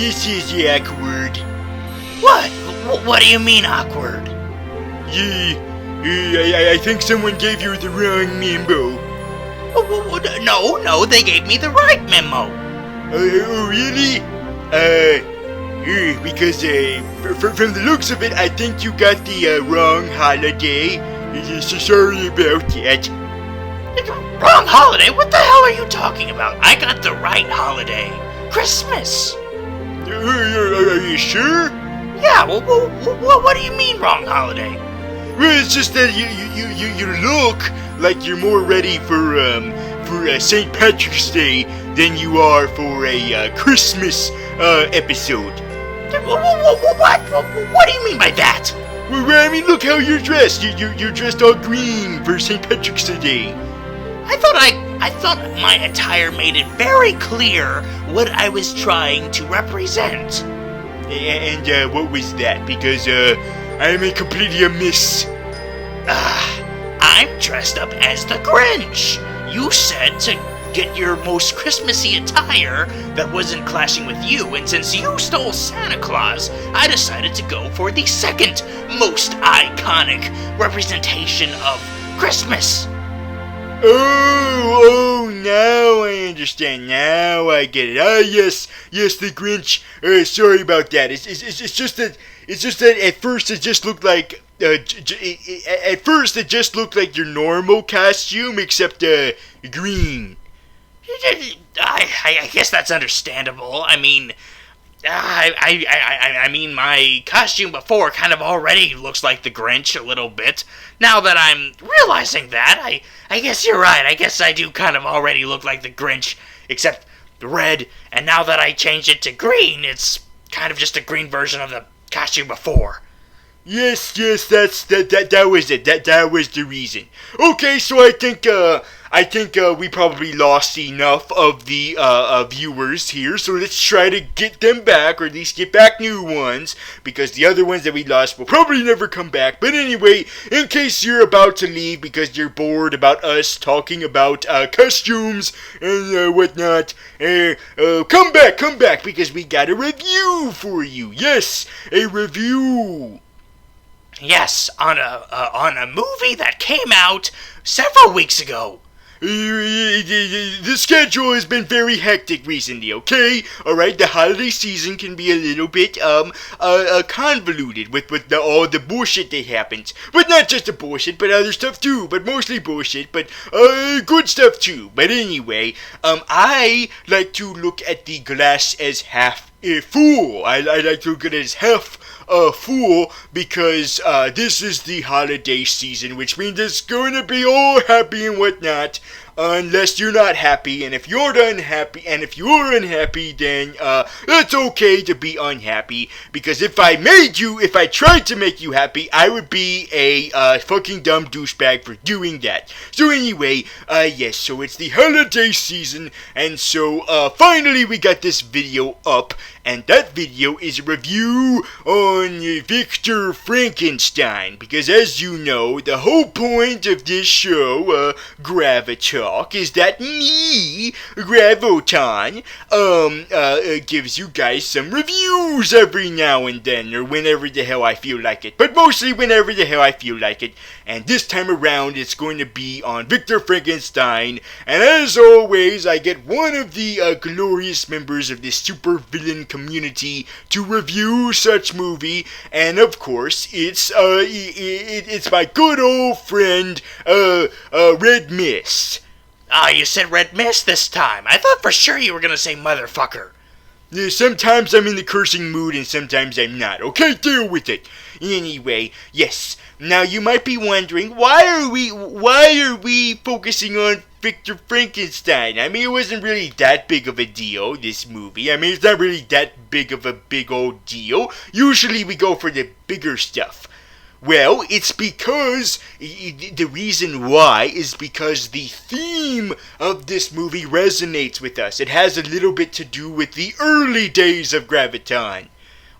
this is awkward. What? What do you mean awkward? I think someone gave you the wrong memo. No, they gave me the right memo. Oh, really? Because from the looks of it, I think you got the wrong holiday. So sorry about that. Wrong holiday? What the hell are you talking about? I got the right holiday. Christmas. Are you sure? Yeah, well, what do you mean wrong holiday? Well, it's just that you look like you're more ready for St. Patrick's Day than you are for a Christmas episode. What do you mean by that? Well, I mean, look how you're dressed. You're dressed all green for St. Patrick's Day. I thought my attire made it very clear what I was trying to represent. And what was that? Because I am completely amiss. I'm dressed up as the Grinch. You said to get your most Christmassy attire that wasn't clashing with you, and since you stole Santa Claus, I decided to go for the second most iconic representation of Christmas. Oh, now I understand. Now I get it. Yes, the Grinch. Sorry about that. It's just that at first it just looked like your normal costume, except green. I guess that's understandable. I mean, my costume before kind of already looks like the Grinch a little bit. Now that I'm realizing that, I guess you're right. I guess I do kind of already look like the Grinch, except red. And now that I changed it to green, it's kind of just a green version of the costume before. Yes, that was it. That was the reason. Okay, so I think we probably lost enough of the viewers here, so let's try to get them back, or at least get back new ones, because the other ones that we lost will probably never come back. But anyway, in case you're about to leave because you're bored about us talking about costumes and whatnot, come back, because we got a review for you. Yes, a review. Yes, on a movie that came out several weeks ago. The schedule has been very hectic recently, okay? Alright, the holiday season can be a little bit, convoluted with all the bullshit that happens. But not just the bullshit, but other stuff too. But mostly bullshit, but, good stuff too. But anyway, I like to look at the glass as half full. I like to look at it as half fool, because this is the holiday season, which means it's going to be all happy and whatnot, unless you're not happy. And if you're unhappy, then it's okay to be unhappy, because if I tried to make you happy, I would be a fucking dumb douchebag for doing that. So anyway, yes, so it's the holiday season, and so finally we got this video up, and that video is a review on Victor Frankenstein, because as you know, the whole point of this show, Gravitalk, is that me, Gravitalk, gives you guys some reviews every now and then, or whenever the hell I feel like it, but mostly whenever the hell I feel like it, and this time around it's going to be on Victor Frankenstein, and as always, I get one of the glorious members of this super villain community to review such movie, and of course, it's my good old friend, Red Mist. You said Red Mist this time. I thought for sure you were gonna say motherfucker. Yeah, sometimes I'm in the cursing mood and sometimes I'm not. Okay, deal with it. Anyway, yes. Now you might be wondering, why are we focusing on Victor Frankenstein? I mean, it wasn't really that big of a deal, this movie. I mean, it's not really that big of a big old deal. Usually we go for the bigger stuff. Well, it's because, the reason why is because the theme of this movie resonates with us. It has a little bit to do with the early days of Graviton.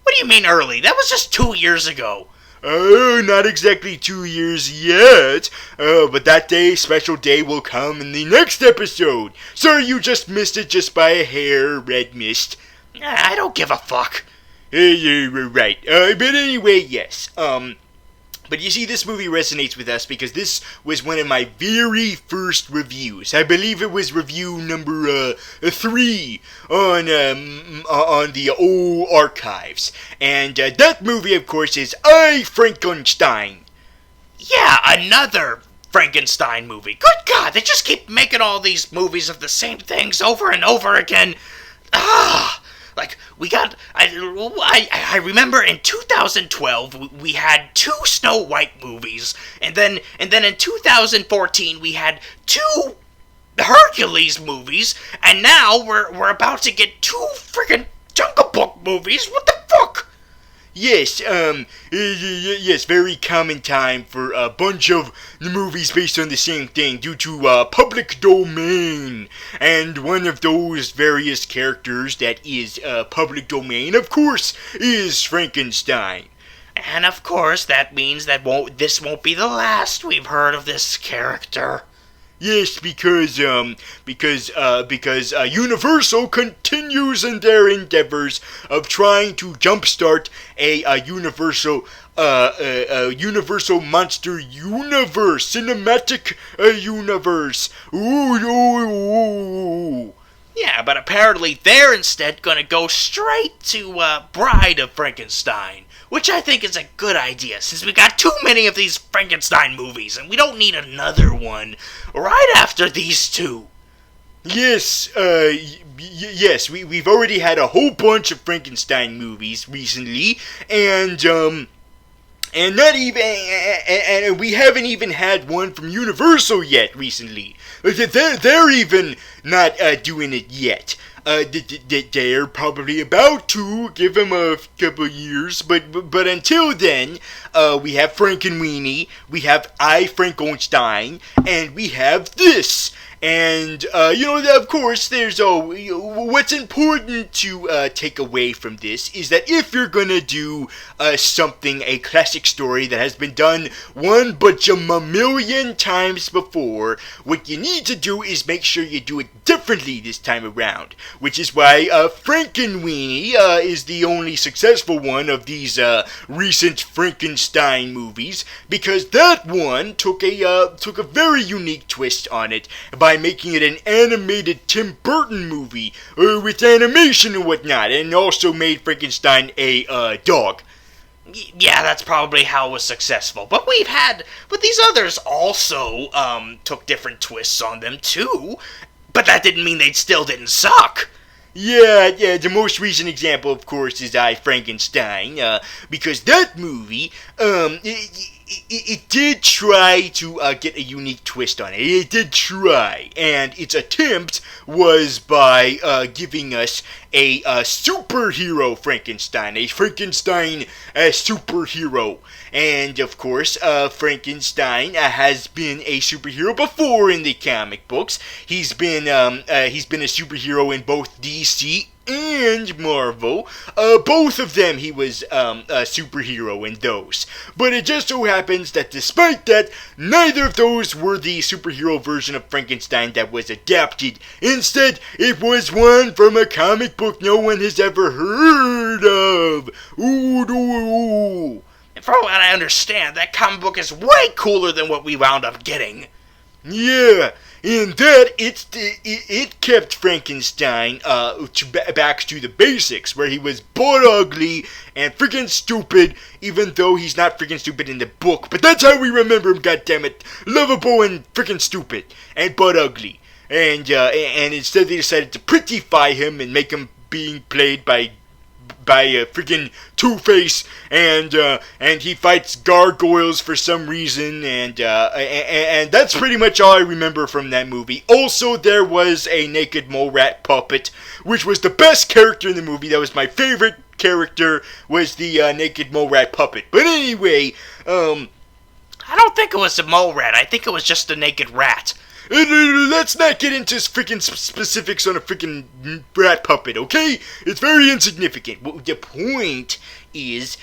What do you mean early? That was just 2 years ago. Oh, not exactly 2 years yet. But that special day will come in the next episode. Sorry you just missed it just by a hair, Red Mist. I don't give a fuck. Yeah, right. But anyway, yes. But you see, this movie resonates with us because this was one of my very first reviews. I believe it was review number 3 on the old archives. And that movie, of course, is I, Frankenstein. Yeah, another Frankenstein movie. Good God, they just keep making all these movies of the same things over and over again. Like, we got, I remember in 2012, we had 2 Snow White movies, and then in 2014, we had 2 Hercules movies, and now we're about to get 2 freaking Jungle Book movies. What the fuck? Yes, yes, very common time for a bunch of movies based on the same thing due to public domain. And one of those various characters that is public domain, of course, is Frankenstein. And of course, that means that this won't be the last we've heard of this character. Yes, because Universal continues in their endeavors of trying to jumpstart a Universal Monster Universe, cinematic universe. Ooh. Yeah, but apparently they're instead gonna go straight to Bride of Frankenstein, which I think is a good idea, since we got too many of these Frankenstein movies, and we don't need another one right after these 2. Yes, yes, we've already had a whole bunch of Frankenstein movies recently, and not even, and we haven't even had one from Universal yet recently. They're even not doing it yet. They're probably about to give him a couple years, but until then, we have Frankenweenie, we have I, Frankenstein, and we have this. And, of course, there's what's important to take away from this is that if you're gonna do something, a classic story that has been done one bajillion times before, what you need to do is make sure you do it differently this time around. Which is why Frankenweenie is the only successful one of these recent Frankenstein movies, because that one took a very unique twist on it by making it an animated Tim Burton movie with animation and whatnot, and also made Frankenstein a dog. Yeah, that's probably how it was successful. But these others also took different twists on them too. But that didn't mean they still didn't suck. Yeah, the most recent example, of course, is I, Frankenstein, because that movie, it did try to get a unique twist on it. It did try, and its attempt was by giving us a superhero Frankenstein, a Frankenstein superhero. And of course, Frankenstein has been a superhero before in the comic books. He's been a superhero in both DC and Marvel. Both of them he was a superhero in those. But it just so happens that despite that, neither of those were the superhero version of Frankenstein that was adapted. Instead, it was one from a comic book no one has ever heard of. Ooh. And from what I understand, that comic book is way cooler than what we wound up getting. Yeah, in that it kept Frankenstein back to the basics, where he was butt ugly and freaking stupid, even though he's not freaking stupid in the book. But that's how we remember him, goddammit. Lovable and freaking stupid and butt ugly. And instead they decided to prettify him and make him being played by freaking Two-Face, and he fights gargoyles for some reason, and that's pretty much all I remember from that movie. Also, there was a naked mole rat puppet, which was the best character in the movie. That was my favorite character, was the naked mole rat puppet. But anyway, I don't think it was a mole rat. I think it was just a naked rat. Let's not get into freaking specifics on a freaking rat puppet, okay? It's very insignificant. The point is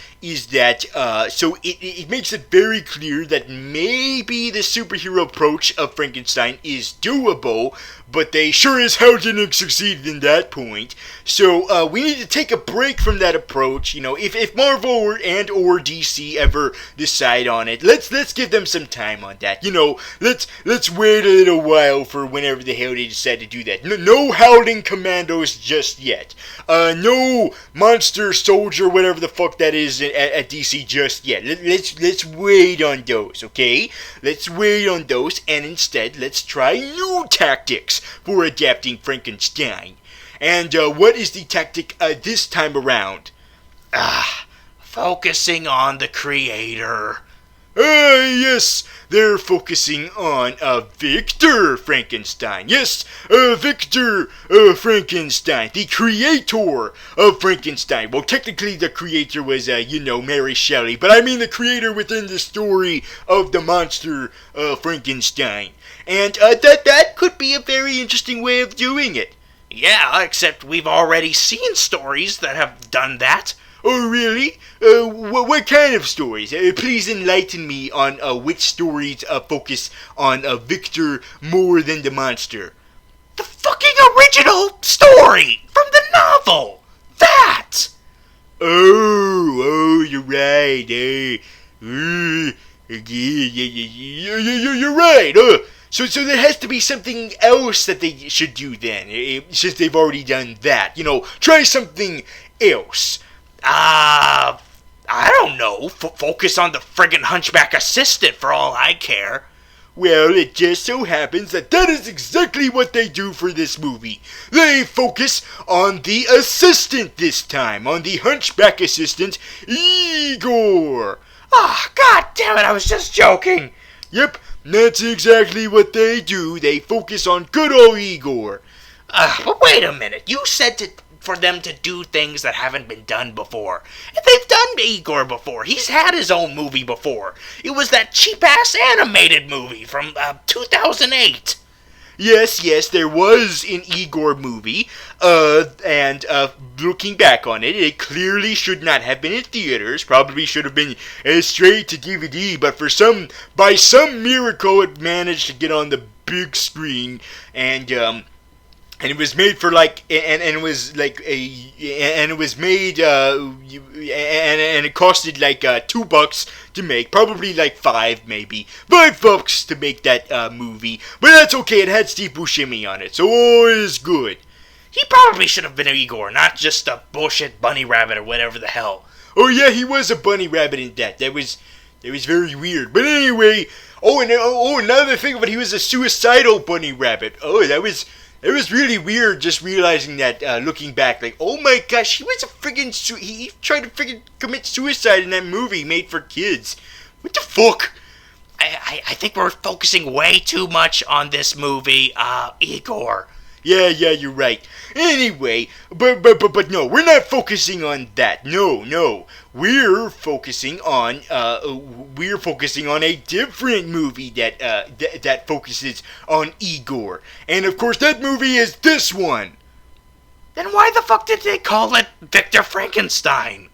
that so it makes it very clear that maybe the superhero approach of Frankenstein is doable, but they sure as hell didn't succeed in that point. So we need to take a break from that approach. You know, if Marvel or DC ever decide on it, let's give them some time on that. You know, let's wait a little while for whenever the hell they decide to do that. No howling commandos just yet. No monster soldier, whatever the fuck that is at DC just yet. Let's wait on those, okay? Let's wait on those, and instead let's try new tactics for adapting Frankenstein. And what is the tactic this time around? Focusing on the creator. Yes, they're focusing on Victor Frankenstein. Yes, Victor Frankenstein, the creator of Frankenstein. Well, technically the creator was, Mary Shelley, but I mean the creator within the story of the monster Frankenstein. And that could be a very interesting way of doing it. Yeah, except we've already seen stories that have done that. Oh, really? What kind of stories? Please enlighten me on which stories focus on Victor more than the monster. The fucking original story from the novel! That! Oh, you're right. You're right. So there has to be something else that they should do then, since they've already done that. You know, try something else. I don't know. Focus on the friggin' hunchback assistant for all I care. Well, it just so happens that is exactly what they do for this movie. They focus on the assistant this time, on the hunchback assistant, Igor. God damn it, I was just joking. Yep, that's exactly what they do. They focus on good old Igor. But wait a minute, you said for them to do things that haven't been done before. And they've done Igor before. He's had his own movie before. It was that cheap-ass animated movie from 2008. Yes, there was an Igor movie, and looking back on it, it clearly should not have been in theaters, probably should have been straight to DVD, but by some miracle it managed to get on the big screen, and it was made for and it costed like $2 to make, probably like $5 to make that movie. But that's okay. It had Steve Buscemi on it, so all is good. He probably should have been Igor, not just a bullshit bunny rabbit or whatever the hell. Oh yeah, he was a bunny rabbit in that. That was very weird. But anyway, another thing of it, he was a suicidal bunny rabbit. It was really weird just realizing that, looking back, like, oh my gosh, he tried to friggin' commit suicide in that movie made for kids. What the fuck? I think we're focusing way too much on this movie, Igor. Yeah, you're right. Anyway, but no, we're not focusing on that. No. We're focusing on a different movie that focuses on Igor. And of course that movie is this one. Then why the fuck did they call it Victor Frankenstein?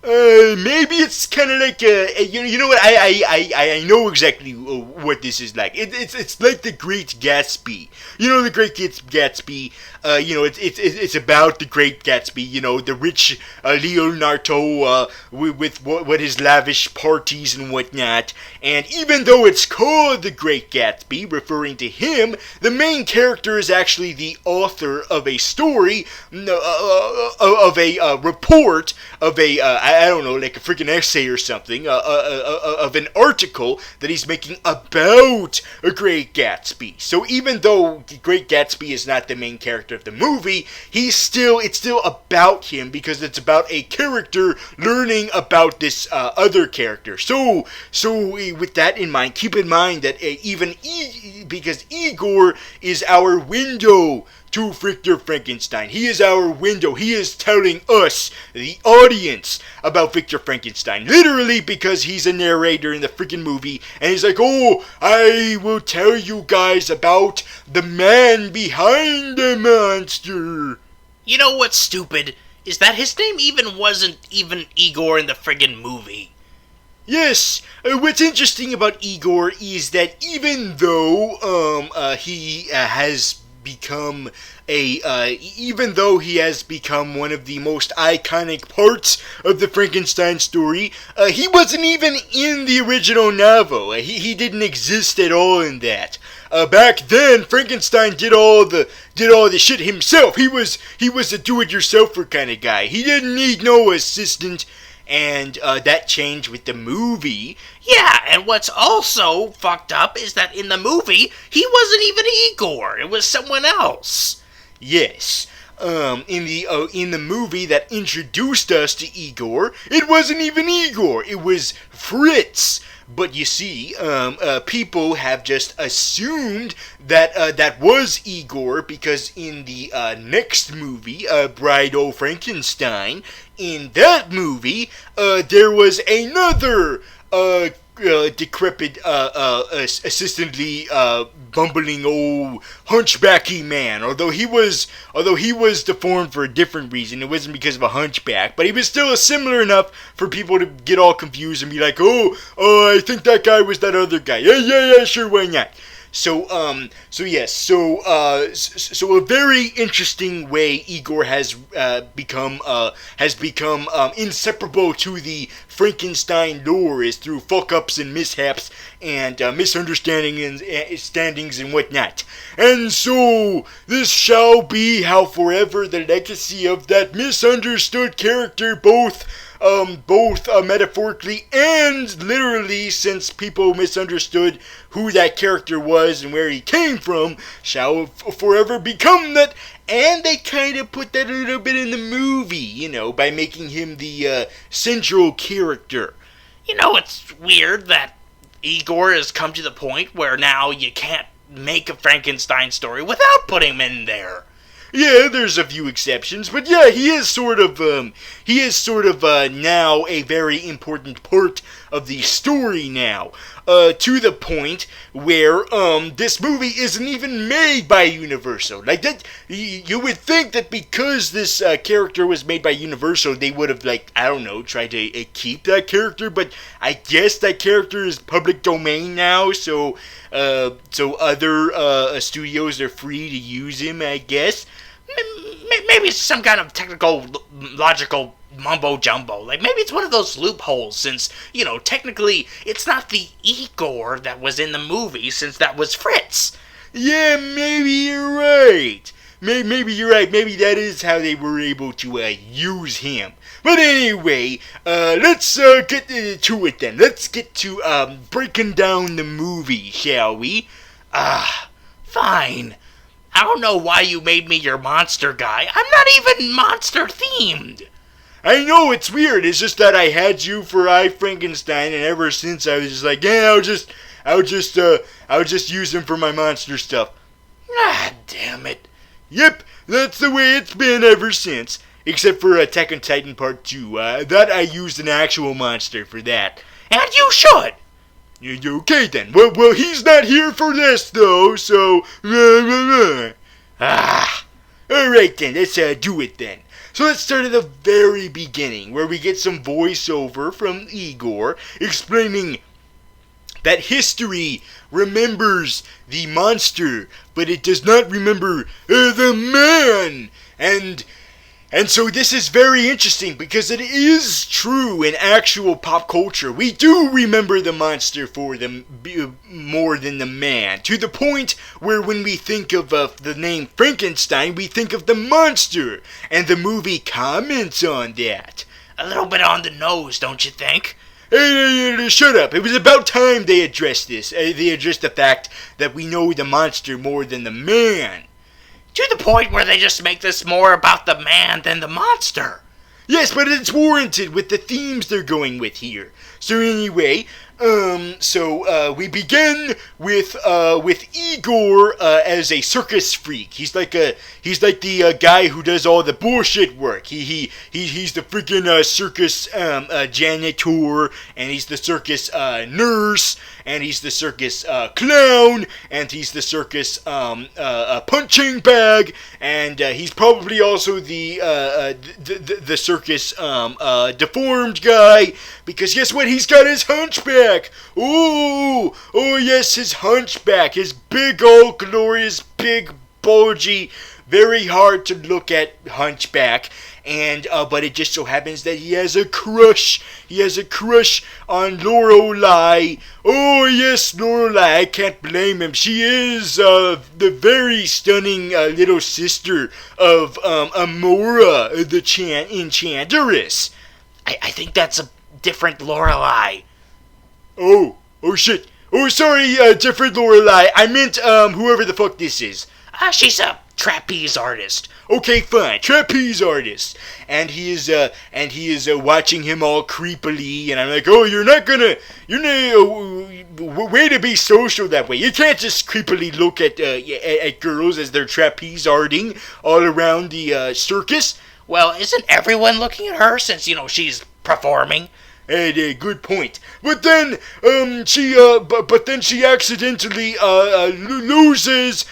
Maybe it's kind of like you know what? I know exactly what this is like. It's like The Great Gatsby. You know The Great Gatsby. It's about the Great Gatsby. You know, the rich Leonardo with what his lavish parties and whatnot. And even though it's called The Great Gatsby, referring to him, the main character is actually the author of a story, of a report, of a I don't know, like a freaking essay or something, of an article that he's making about a Great Gatsby. So even though the Great Gatsby is not the main character of the movie, it's still about him, because it's about a character learning about this other character. So with that in mind, keep in mind that because Igor is our window to Victor Frankenstein. He is our window. He is telling us, the audience, about Victor Frankenstein. Literally, because he's a narrator in the freaking movie, and he's like, oh, I will tell you guys about the man behind the monster. You know what's stupid? is that his name wasn't even Igor in the friggin' movie. Yes, what's interesting about Igor is that even though he has become one of the most iconic parts of the Frankenstein story, he wasn't even in the original novel. He didn't exist at all in that. Back then, Frankenstein did all the shit himself. He was a do-it-yourselfer kind of guy. He didn't need no assistant. And that changed with the movie. Yeah, and what's also fucked up is that in the movie, he wasn't even Igor. It was someone else. Yes. In the movie that introduced us to Igor, it wasn't even Igor. It was Fritz. But you see, people have just assumed that that was Igor because in the next movie, Bride of Frankenstein, in that movie, there was another decrepit, assistantly bumbling old hunchbacky man. Although he was deformed for a different reason, it wasn't because of a hunchback, but he was still similar enough for people to get all confused and be like, oh, I think that guy was that other guy. Yeah, sure, why not? So a very interesting way Igor has become inseparable to the Frankenstein lore is through fuck-ups and mishaps and misunderstandings and whatnot. And so this shall be how forever the legacy of that misunderstood character, both metaphorically and literally, since people misunderstood who that character was and where he came from, shall forever become that. And they kind of put that a little bit in the movie, by making him the central character. It's weird that Igor has come to the point where now you can't make a Frankenstein story without putting him in there. Yeah, there's a few exceptions, but yeah, he is sort of now a very important part of the story now. To the point where this movie isn't even made by Universal. Like that, you would think that because this character was made by Universal, they would have tried to keep that character. But I guess that character is public domain now, so other studios are free to use him, I guess. Maybe it's some kind of technical, logical mumbo-jumbo. Like, maybe it's one of those loopholes, since, technically, it's not the Igor that was in the movie, since that was Fritz. Yeah, maybe you're right. Maybe you're right. Maybe that is how they were able to use him. But anyway, let's get to it then. Let's get to breaking down the movie, shall we? Fine. I don't know why you made me your monster guy. I'm not even monster-themed. I know, it's weird. It's just that I had you for Frankenstein, and ever since I was just like, yeah, I'll just use him for my monster stuff. Ah, damn it. Yep, that's the way it's been ever since. Except for Attack on Titan Part 2. That I used an actual monster for that. And you should. Okay then. Well, he's not here for this though, so. Alright then, let's do it then. So let's start at the very beginning, where we get some voiceover from Igor explaining that history remembers the monster, but it does not remember the man. And so this is very interesting because it is true in actual pop culture. We do remember the monster for them more than the man. To the point where when we think of the name Frankenstein, we think of the monster. And the movie comments on that. A little bit on the nose, don't you think? Hey, shut up. It was about time they addressed this. They addressed the fact that we know the monster more than the man. To the point where they just make this more about the man than the monster. Yes, but it's warranted with the themes they're going with here. So anyway, So we begin with Igor as a circus freak. He's like the guy who does all the bullshit work. He's the freaking circus janitor, and he's the circus nurse, and he's the circus clown, and he's the circus punching bag, and he's probably also the circus deformed guy, because guess what? He's got his hunchback. Oh yes, his hunchback, his big old glorious, big bulgy, very hard to look at hunchback. And but it just so happens that he has a crush. He has a crush on Lorelei. Oh yes, Lorelei. I can't blame him. She is the very stunning little sister of Amora, the enchantress. I think that's a different Lorelei. Oh shit. Oh, sorry, different Lorelei. I meant whoever the fuck this is. She's a trapeze artist. Okay, fine, trapeze artist, and he is watching him all creepily, and I'm like, oh, you're not way to be social that way. You can't just creepily look at girls as they're trapeze arting all around the circus. Well, isn't everyone looking at her since she's performing? Hey, good point. But then, she accidentally loses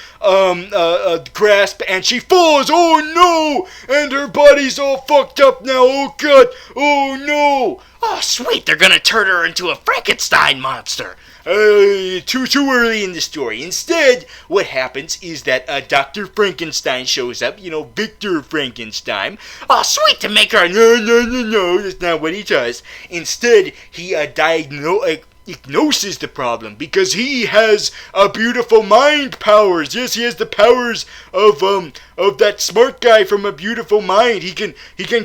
grasp, and she falls. Oh no! And her body's all fucked up now. Oh god! Oh no! Oh sweet, they're gonna turn her into a Frankenstein monster. Too early in the story. Instead, what happens is that Dr. Frankenstein shows up. Victor Frankenstein. Oh, sweet, to make her... No, that's not what he does. Instead, he diagnoses the problem because he has beautiful mind powers. Yes, he has the powers of that smart guy from A Beautiful Mind. He can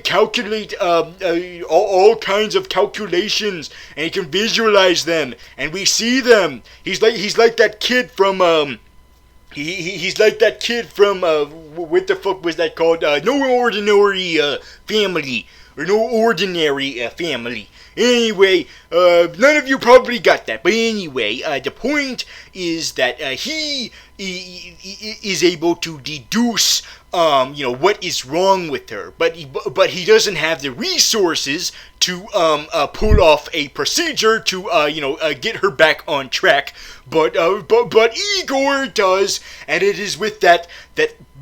calculate all kinds of calculations, and he can visualize them, and we see them. He's like that kid from He's like that kid from what the fuck was that called? No Ordinary Family, or No Ordinary Family. Anyway, none of you probably got that, but anyway, the point is that he is able to deduce what is wrong with her, but he doesn't have the resources to pull off a procedure to get her back on track. But Igor does, and it is with that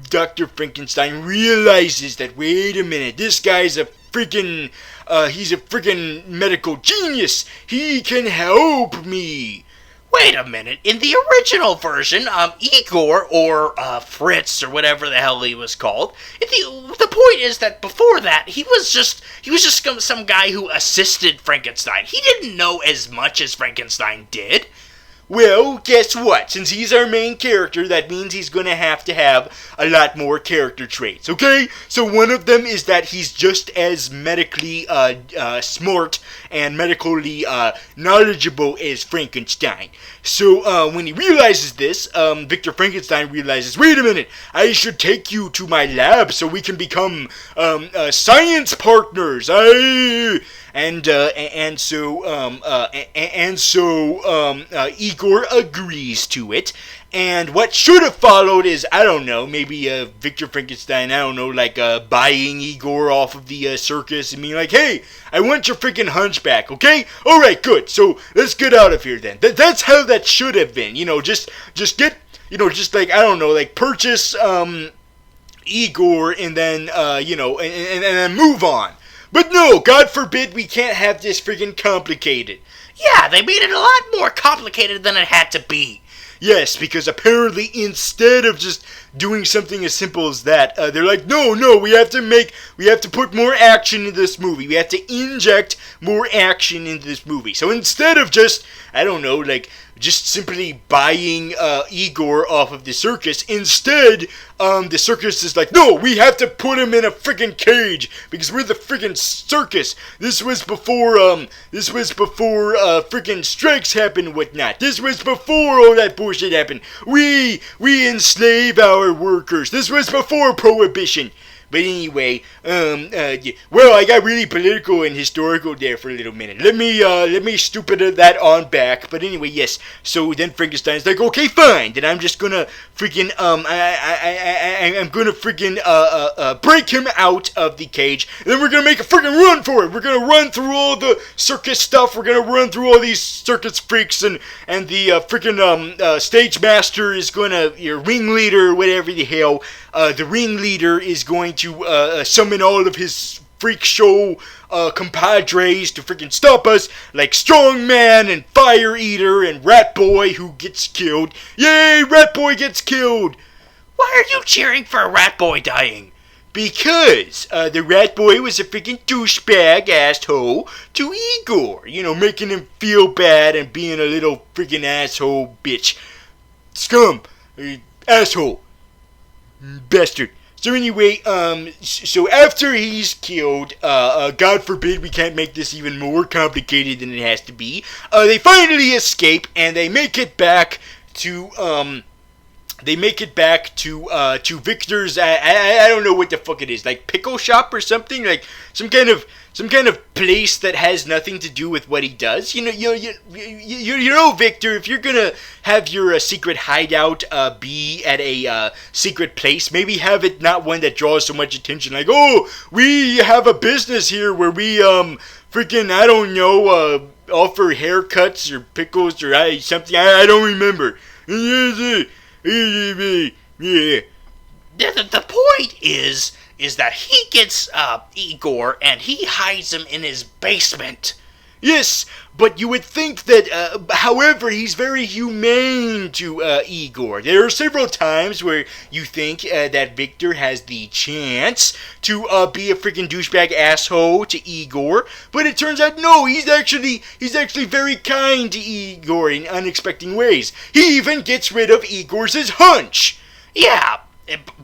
Dr. Frankenstein realizes that, wait a minute, this guy's he's a freaking medical genius. He can help me. Wait a minute. In the original version, Igor, or Fritz, or whatever the hell he was called, the point is that before that, he was just some guy who assisted Frankenstein. He didn't know as much as Frankenstein did. Well, guess what? Since he's our main character, that means he's going to have a lot more character traits, okay? So one of them is that he's just as medically smart and medically knowledgeable as Frankenstein. So when he realizes this, Victor Frankenstein realizes, wait a minute, I should take you to my lab so we can become science partners. Igor agrees to it, and what should have followed is, I don't know, maybe Victor Frankenstein, buying Igor off of the circus and being like, hey, I want your freaking hunchback, okay? Alright, good, so let's get out of here then. That's how that should have been, just get, purchase Igor and then, and then move on. But no, God forbid we can't have this friggin' complicated. Yeah, they made it a lot more complicated than it had to be. Yes, because apparently instead of just doing something as simple as that, they're like, no, we have to put more action into this movie. We have to inject more action into this movie. So instead of just, just simply buying Igor off of the circus, instead, the circus is like, no, we have to put him in a freaking cage because we're the freaking circus. This was before freaking strikes happened and whatnot. This was before all that bullshit happened. We enslave our workers. This was before prohibition. But anyway, yeah. Well, I got really political and historical there for a little minute. Let me stupid that on back. But anyway, yes. So then Frankenstein's like, okay, fine. Then I'm just gonna freaking I'm gonna freaking break him out of the cage. And then we're gonna make a freaking run for it. We're gonna run through all the circus stuff. We're gonna run through all these circus freaks and the freaking stage master is gonna, your ringleader, whatever the hell. The ringleader is going to summon all of his freak show compadres to freaking stop us, like Strongman and Fire Eater and Rat Boy, who gets killed. Yay, Rat Boy gets killed! Why are you cheering for a Rat Boy dying? Because the Rat Boy was a freaking douchebag asshole to Igor. You know, making him feel bad and being a little freaking asshole bitch. Scum. Asshole. Bastard. So anyway, so after he's killed, God forbid we can't make this even more complicated than it has to be, they finally escape and they make it back to, to Victor's, I don't know what the fuck it is, like pickle shop or something, like some kind of place that has nothing to do with what he does. You know, Victor, if you're gonna have your secret hideout be at a secret place, maybe have it not one that draws so much attention. Like, oh, we have a business here where we freaking, I don't know, offer haircuts or pickles or something. I don't remember. Yeah. The point is that he gets Igor and he hides him in his basement. Yes, but you would think that, however, he's very humane to Igor. There are several times where you think that Victor has the chance to be a freaking douchebag asshole to Igor, but it turns out no, he's actually very kind to Igor in unexpected ways. He even gets rid of Igor's hunch. Yeah.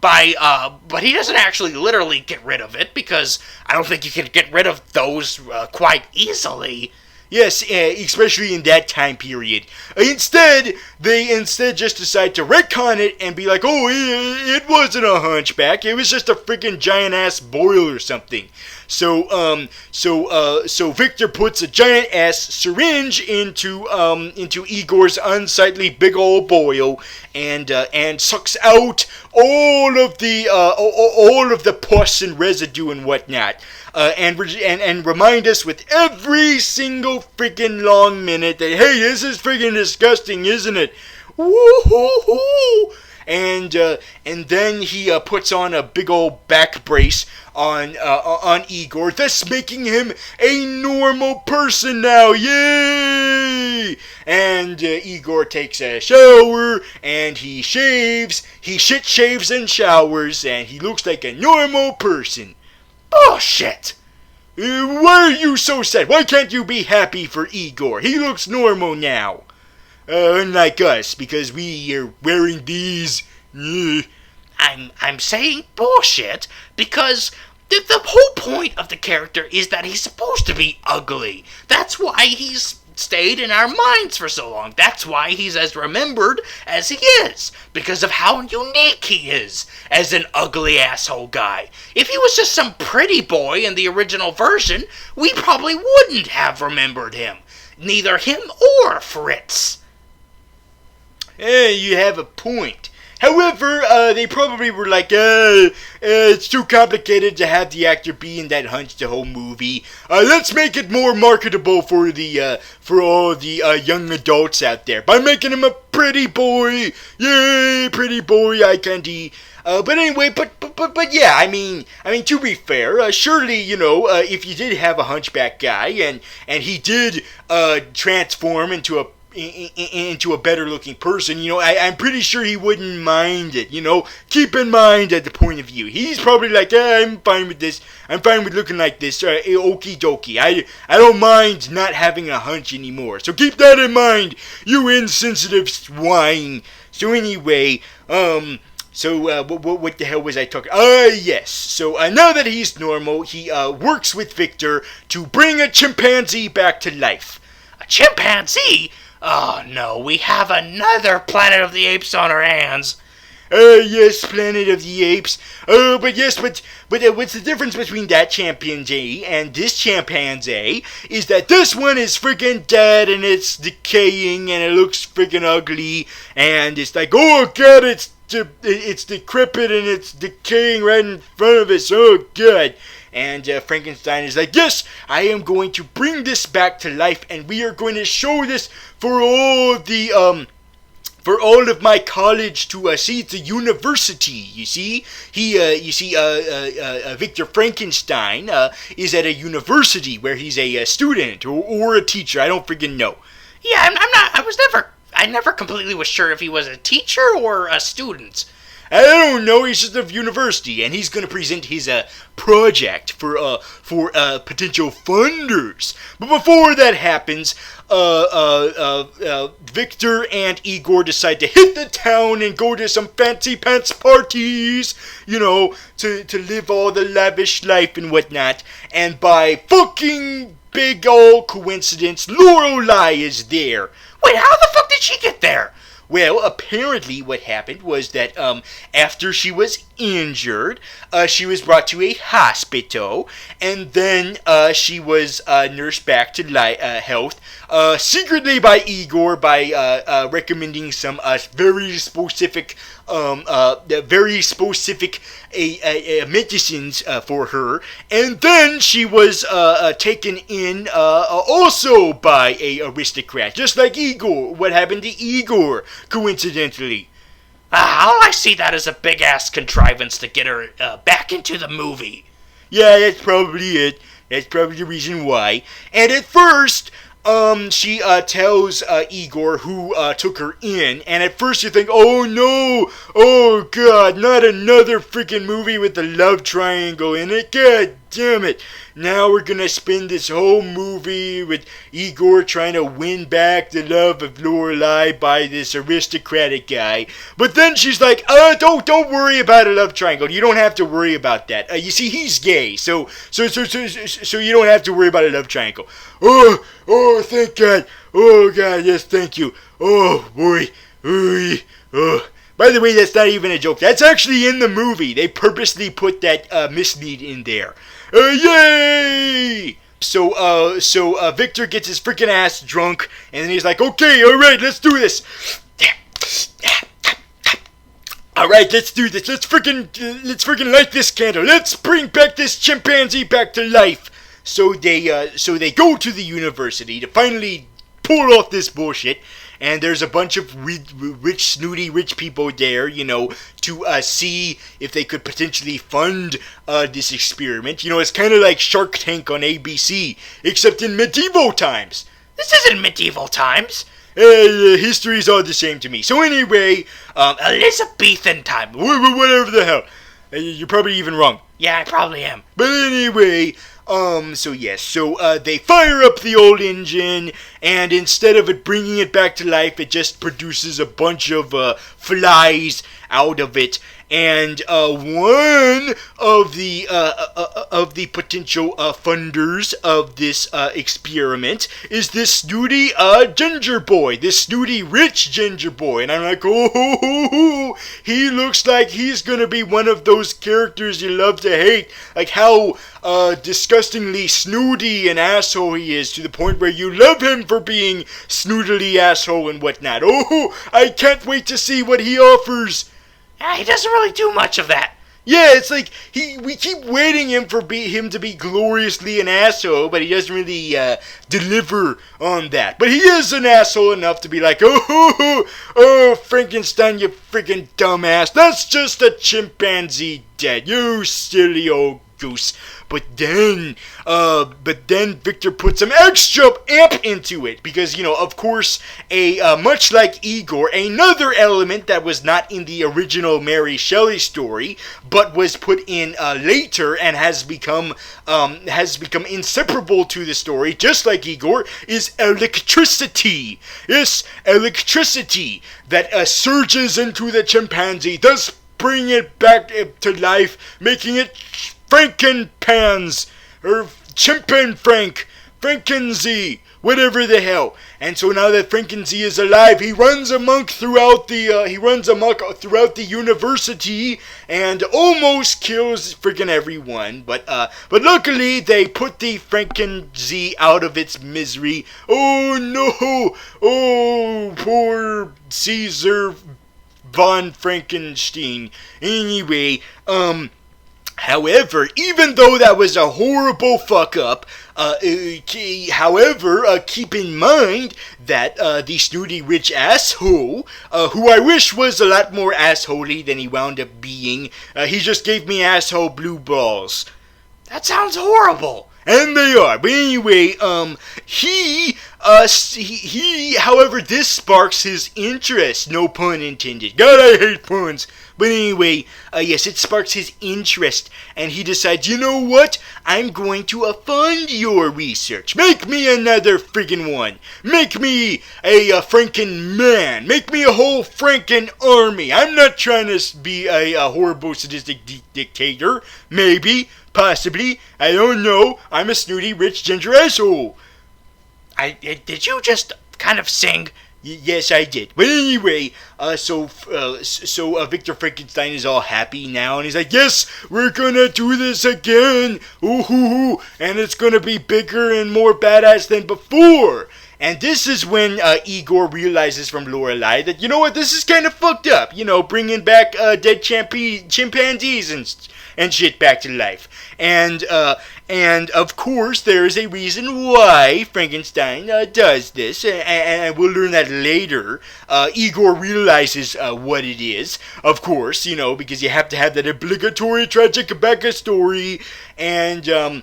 But he doesn't actually literally get rid of it, because I don't think you can get rid of those quite easily. Yes, especially in that time period. Instead, they just decide to retcon it and be like, oh, it wasn't a hunchback, it was just a freaking giant-ass boil or something. So Victor puts a giant-ass syringe into Igor's unsightly big old boil and sucks out all of the pus and residue and whatnot. And remind us with every single freaking long minute that, hey, this is freaking disgusting, isn't it? Woo-hoo-hoo! And then he puts on a big old back brace on Igor, thus making him a normal person now. Yay! And Igor takes a shower and he shaves. He shaves and showers, and he looks like a normal person. Bullshit! Why are you so sad? Why can't you be happy for Igor? He looks normal now. Unlike us, because we are wearing these. I'm saying bullshit because the whole point of the character is that he's supposed to be ugly. That's why he's stayed in our minds for so long. That's why he's as remembered as he is, because of how unique he is as an ugly asshole guy. If he was just some pretty boy in the original version, we probably wouldn't have remembered him. Neither him or Fritz. You have a point. However, they probably were like, it's too complicated to have the actor be in that hunch the whole movie. Let's make it more marketable for all the young adults out there by making him a pretty boy. Yay, pretty boy, eye candy. But anyway, but yeah, I mean, to be fair, surely, if you did have a hunchback guy and he did transform into a better looking person, I'm pretty sure he wouldn't mind it, Keep in mind at the point of view. He's probably like, I'm fine with this. I'm fine with looking like this. Okie dokie. I don't mind not having a hunch anymore. So keep that in mind, you insensitive swine. So anyway, what the hell was I talking? Yes. So now that he's normal, he works with Victor to bring a chimpanzee back to life. A chimpanzee? Oh no, we have another Planet of the Apes on our hands. Yes, Planet of the Apes. But yes, but what's the difference between that chimpanzee and this chimpanzee is that this one is freaking dead and it's decaying and it looks freaking ugly and it's like, oh god, it's decrepit and it's decaying right in front of us. Oh god. And Frankenstein is like, yes, I am going to bring this back to life, and we are going to show this for all of my college to see. It's a university, you see. Victor Frankenstein is at a university where he's a student or a teacher. I don't freaking know. Yeah, I never completely was sure if he was a teacher or a student. I don't know. He's just of university, and he's gonna present his project for potential funders. But before that happens, Victor and Igor decide to hit the town and go to some fancy pants parties, you know, to live all the lavish life and whatnot. And by fucking big old coincidence, Lorelei is there. Wait, how the fuck did she get there? Well, apparently what happened was that after she was injured, she was brought to a hospital, and then she was nursed back to health, secretly by Igor by recommending some very specific medicines for her, and then she was taken in also by a aristocrat, just like Igor. What happened to Igor, coincidentally? All I see that as a big-ass contrivance to get her back into the movie. Yeah, that's probably it. That's probably the reason why. And at first, she tells Igor who took her in, and at first you think, oh no, oh god, not another freaking movie with the love triangle in it, god damn it. Now we're gonna spend this whole movie with Igor trying to win back the love of Lorelei by this aristocratic guy. But then she's like, don't worry about a love triangle. You don't have to worry about that. You see, he's gay, so you don't have to worry about a love triangle. Oh, thank God. Oh God, yes, thank you. Oh boy. Oh. By the way, that's not even a joke. That's actually in the movie. They purposely put that mislead in there. Yay! So Victor gets his freaking ass drunk, and then he's like, okay, alright, let's do this. Alright, let's do this. Let's freaking light this candle. Let's bring back this chimpanzee back to life. So they go to the university to finally pull off this bullshit. And there's a bunch of rich, snooty, rich people there, you know, to see if they could potentially fund this experiment. You know, it's kind of like Shark Tank on ABC, except in medieval times. This isn't medieval times. History's all the same to me. So anyway, Elizabethan time. Whatever the hell. You're probably even wrong. Yeah, I probably am. But anyway, they fire up the old engine, and instead of it bringing it back to life, it just produces a bunch of flies out of it. And one of the potential funders of this experiment is this snooty ginger boy, this snooty rich ginger boy. And I'm like, oh, he looks like he's gonna be one of those characters you love to hate, like how disgustingly snooty and asshole he is, to the point where you love him for being snootily asshole and whatnot. Oh, I can't wait to see what he offers. He doesn't really do much of that. Yeah, it's like we keep waiting him to be gloriously an asshole, but he doesn't really deliver on that. But he is an asshole enough to be like, oh, Frankenstein, you freaking dumbass. That's just a chimpanzee dead. You silly old goose. But then Victor put some extra amp into it because, you know, of course, much like Igor, another element that was not in the original Mary Shelley story, but was put in later and has become inseparable to the story, just like Igor, is electricity. Yes, electricity that surges into the chimpanzee, thus bring it back to life, making it Frankenpans, or Chimpan Frank, Frankenzee, whatever the hell. And so now that Frankenstein is alive, he runs amok throughout the university and almost kills freaking everyone. But luckily they put the Frankenstein out of its misery. Oh no! Oh, poor Caesar von Frankenstein. Anyway, however, even though that was a horrible fuck up, keep in mind that the snooty rich asshole, who I wish was a lot more assholey than he wound up being, he just gave me asshole blue balls. That sounds horrible. And they are. But anyway, however, this sparks his interest. No pun intended. God, I hate puns. But anyway, yes, it sparks his interest. And he decides, you know what? I'm going to fund your research. Make me another friggin' one. Make me a Franken man. Make me a whole Franken army. I'm not trying to be a horrible, sadistic dictator. Maybe. Possibly. I don't know. I'm a snooty, rich, ginger asshole. Did you just kind of sing? Yes, I did. But anyway, so Victor Frankenstein is all happy now, and he's like, yes, we're gonna do this again. Ooh, hoo, hoo. And it's gonna be bigger and more badass than before. And this is when Igor realizes from Lorelei that, you know what, this is kind of fucked up. You know, bringing back dead chimpanzees and shit back to life. And of course, there is a reason why Frankenstein does this, and we'll learn that later. Igor realizes what it is, of course, you know, because you have to have that obligatory tragic backstory, and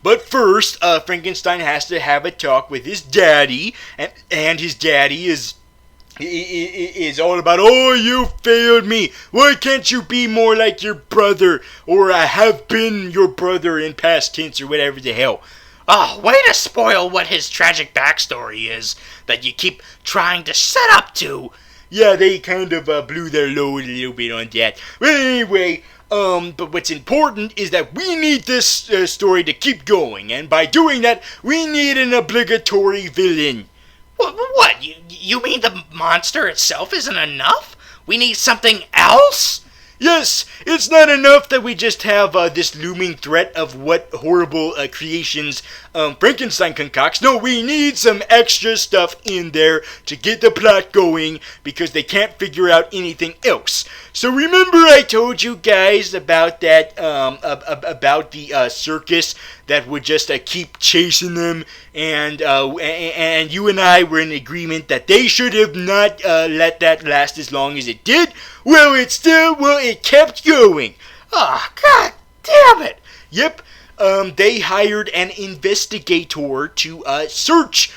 but first, Frankenstein has to have a talk with his daddy, and his daddy is all about, oh, you failed me. Why can't you be more like your brother? Or I have been your brother in past tense or whatever the hell. Oh, way to spoil what his tragic backstory is that you keep trying to set up to. Yeah, they kind of blew their load a little bit on that. But anyway, but what's important is that we need this story to keep going. And by doing that, we need an obligatory villain. What? You mean the monster itself isn't enough? We need something else? Yes, it's not enough that we just have this looming threat of what horrible creations Frankenstein concocts. No, we need some extra stuff in there to get the plot going because they can't figure out anything else. So remember I told you guys about that, about the circus that would just keep chasing them, and you and I were in agreement that they should have not let that last as long as it did. Well, it kept going. Oh, god damn it. Yep, they hired an investigator to search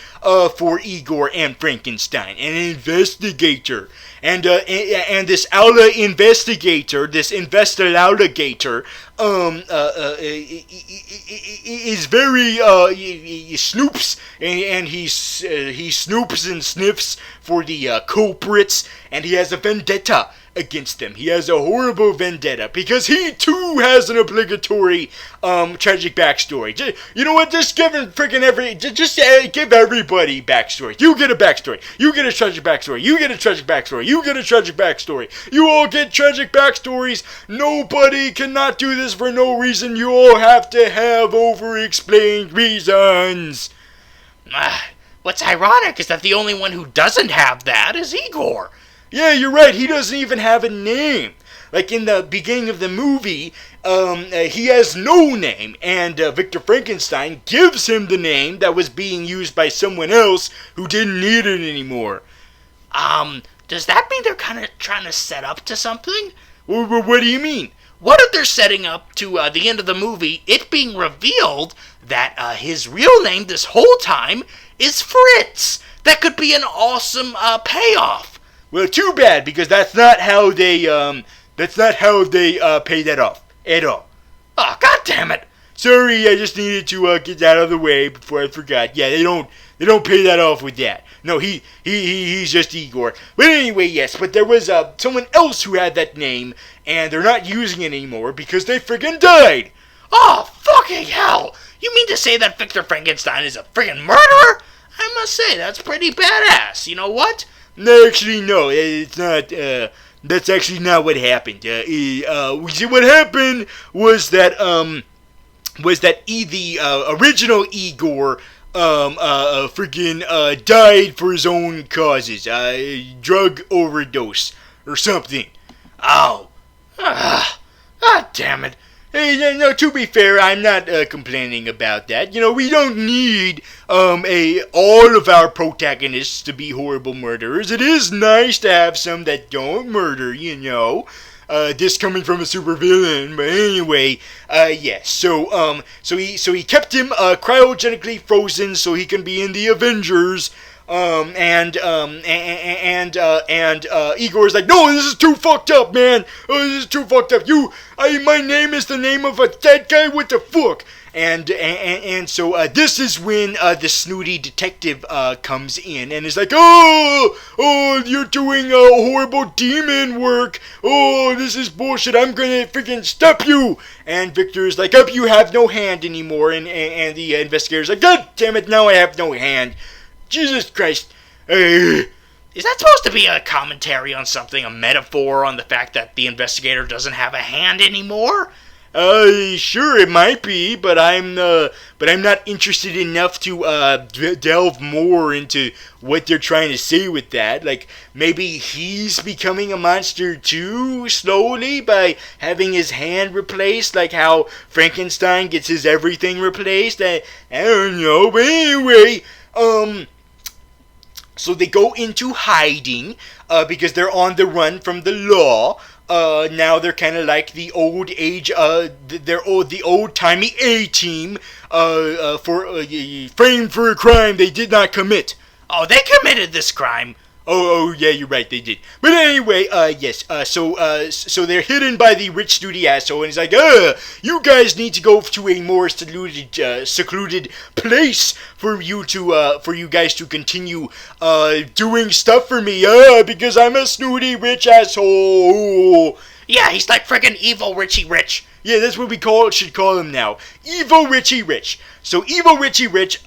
for Igor and Frankenstein. An investigator. And this Aula investigator, this investigator, is very, he snoops, and he snoops and sniffs for the culprits, and he has a vendetta against them. He has a horrible vendetta because he too has an obligatory tragic backstory. You know what? Just give him freaking give everybody backstory. You get a backstory. You get a tragic backstory. You get a tragic backstory. You get a tragic backstory. You all get tragic backstories. Nobody cannot do this for no reason. You all have to have over-explained reasons. What's ironic is that the only one who doesn't have that is Igor. Yeah, you're right. He doesn't even have a name. Like in the beginning of the movie, he has no name, and Victor Frankenstein gives him the name that was being used by someone else who didn't need it anymore. Does that mean they're kind of trying to set up to something? What do you mean? What if they're setting up to the end of the movie, it being revealed that his real name this whole time is Fritz? That could be an awesome payoff. Well, too bad, because that's not how they pay that off at all. Oh, god damn it! Sorry, I just needed to get that out of the way before I forgot. Yeah, they don't pay that off with that. No, he's just Igor. But anyway, yes. But there was someone else who had that name, and they're not using it anymore because they friggin' died. Oh, fucking hell! You mean to say that Victor Frankenstein is a friggin' murderer? I must say, that's pretty badass. You know what? No, actually, no, it's not. That's actually not what happened. What happened was that the original Igor freaking died for his own causes, drug overdose or something. Oh, damn it. Hey, no, to be fair, I'm not complaining about that. You know, we don't need all of our protagonists to be horrible murderers. It is nice to have some that don't murder, you know. This coming from a supervillain, but anyway, yes. So he kept him cryogenically frozen so he can be in the Avengers. Igor's like, no, this is too fucked up, man. This is too fucked up. My name is the name of a dead guy. What the fuck? So this is when the snooty detective comes in and is like, oh, you're doing horrible demon work. Oh, this is bullshit. I'm gonna freaking stop you. And Victor's like, you have no hand anymore. And the investigator's like, God damn it, now I have no hand. Jesus Christ. Is that supposed to be a commentary on something, a metaphor on the fact that the investigator doesn't have a hand anymore? Sure, it might be, but I'm not interested enough to delve more into what they're trying to say with that. Like, maybe he's becoming a monster too, slowly, by having his hand replaced, like how Frankenstein gets his everything replaced. I don't know, but anyway, so they go into hiding because they're on the run from the law. Now they're kind of like the old age, the old-timey A-team framed for a crime they did not commit. Oh, they committed this crime. Oh, yeah, you're right, they did. But anyway, yes, so they're hidden by the rich snooty asshole, and he's like, you guys need to go to a more secluded place for you guys to continue, doing stuff for me, because I'm a snooty rich asshole. Yeah, he's like friggin' evil Richie Rich. Yeah, that's what we should call him now. Evil Richie Rich. So Evil Richie Rich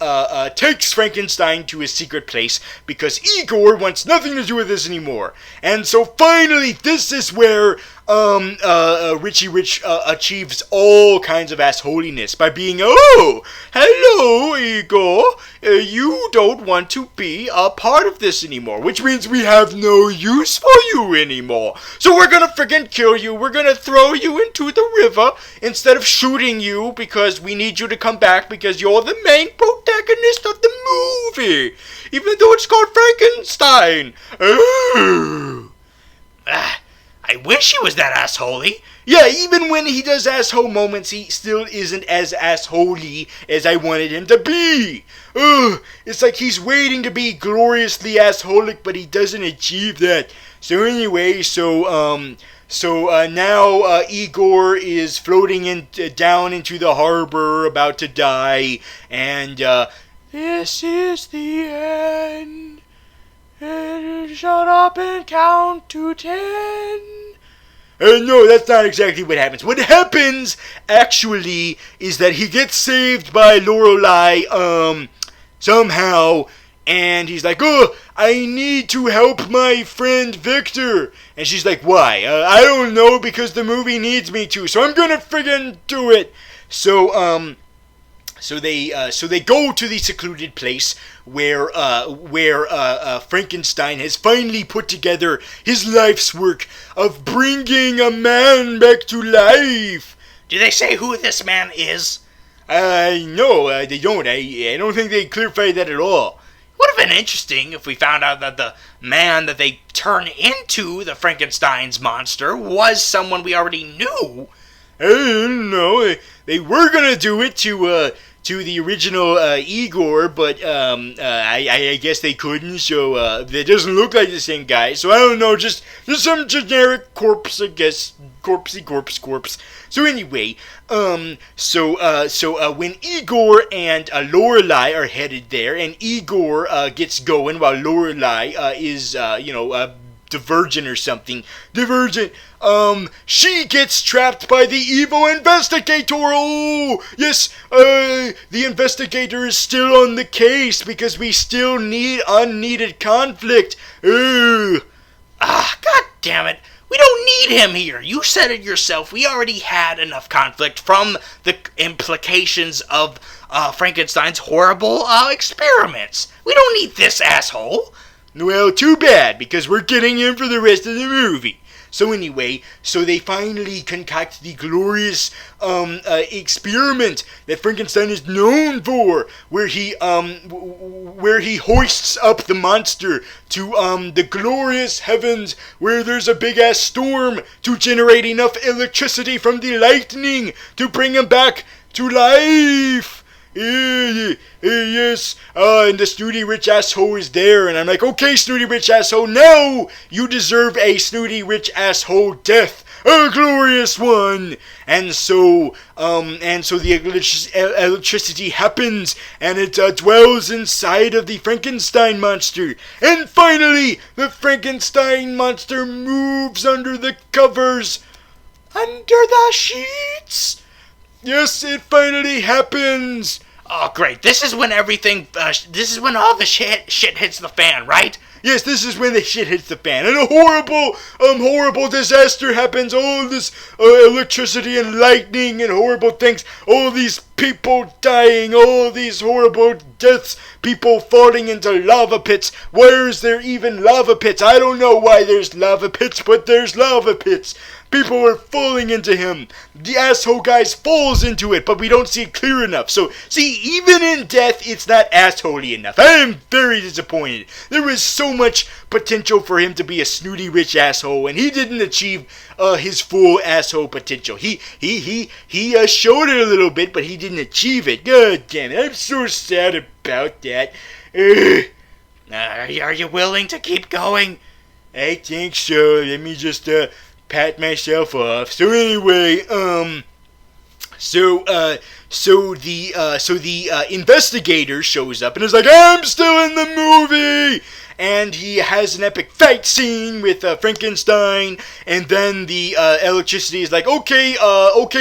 takes Frankenstein to his secret place because Igor wants nothing to do with this anymore. And so finally, this is where Richie Rich achieves all kinds of assholiness by being, oh, hello, Igor. You don't want to be a part of this anymore, which means we have no use for you anymore. So we're gonna friggin' kill you. We're gonna throw you into the river instead of shooting you because we need you to come back because you're the main protagonist of the movie, even though it's called Frankenstein. I wish he was that assholey. Yeah, even when he does asshole moments, he still isn't as assholey as I wanted him to be. It's like he's waiting to be gloriously assholic, but he doesn't achieve that. So anyway, now Igor is floating down into the harbor, about to die, and this is the end. Shut up and count to 10. No, that's not exactly what happens. What happens, actually, is that he gets saved by Lorelei, somehow, and he's like, I need to help my friend Victor. And she's like, why? I don't know, because the movie needs me to, so I'm gonna friggin' do it. So they go to the secluded place where Frankenstein has finally put together his life's work of bringing a man back to life. Do they say who this man is? No, they don't. I don't think they clarify that at all. Would have been interesting if we found out that the man that they turn into the Frankenstein's monster was someone we already knew. I don't know. They were gonna do it to the original Igor, but I guess they couldn't, so that doesn't look like the same guy, so I don't know, just some generic corpse, I guess, corpse. So anyway, when Igor and Lorelei are headed there, and Igor gets going while Lorelei is, Virgin or something. The Virgin, she gets trapped by the evil investigator. Oh, yes, the investigator is still on the case because we still need unneeded conflict. God damn it. We don't need him here. You said it yourself. We already had enough conflict from the implications of Frankenstein's horrible experiments. We don't need this asshole. Well, too bad, because we're getting him for the rest of the movie. So anyway, so they finally concoct the glorious experiment that Frankenstein is known for, where he hoists up the monster to the glorious heavens, where there's a big ass storm to generate enough electricity from the lightning to bring him back to life. Yes, and the snooty rich asshole is there, and I'm like, okay, snooty rich asshole, now you deserve a snooty rich asshole death, a glorious one. And so the electricity happens, and it dwells inside of the Frankenstein monster, and finally the Frankenstein monster moves under the covers, under the sheets. Yes, it finally happens. Oh, great. This is when everything, this is when all the shit hits the fan, right? Yes, this is when the shit hits the fan, and a horrible disaster happens. All this electricity and lightning and horrible things. All these people dying. All these horrible deaths. People falling into lava pits. Where is there even lava pits? I don't know why there's lava pits, but there's lava pits. People are falling into him. The asshole guy falls into it, but we don't see it clear enough. So, see, even in death, it's not assholey enough. I am very disappointed. There was so much potential for him to be a snooty rich asshole, and he didn't achieve his full asshole potential. He showed it a little bit, but he didn't achieve it. God damn it! I'm so sad about that. Are you willing to keep going? I think so. Let me just pat myself off. So anyway, the investigator shows up and is like, I'm still in the movie! And he has an epic fight scene with Frankenstein, and then the electricity is like, okay,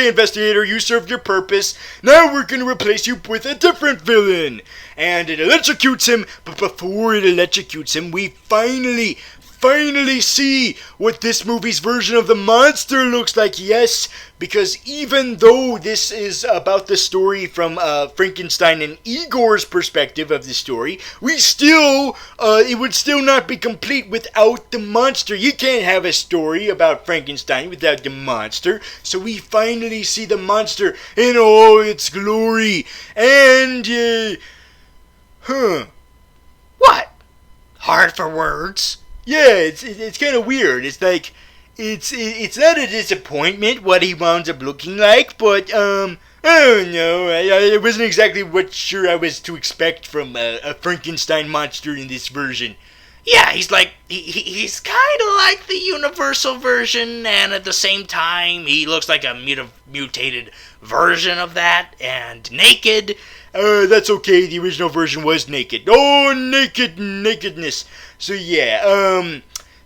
investigator, you served your purpose. Now we're gonna replace you with a different villain. And it electrocutes him, but before it electrocutes him, we finally see what this movie's version of the monster looks like. Yes, because even though this is about the story from Frankenstein and Igor's perspective of the story, it would still not be complete without the monster. You can't have a story about Frankenstein without the monster. So we finally see the monster in all its glory. And What? Hard for words? Yeah, it's kind of weird. It's like, it's not a disappointment what he wound up looking like, but I don't know. I wasn't exactly sure I was to expect from a Frankenstein monster in this version. Yeah, he's like, he's kind of like the Universal version, and at the same time, he looks like a mutated version of that, and naked. That's okay, the original version was naked. Oh, nakedness. So yeah,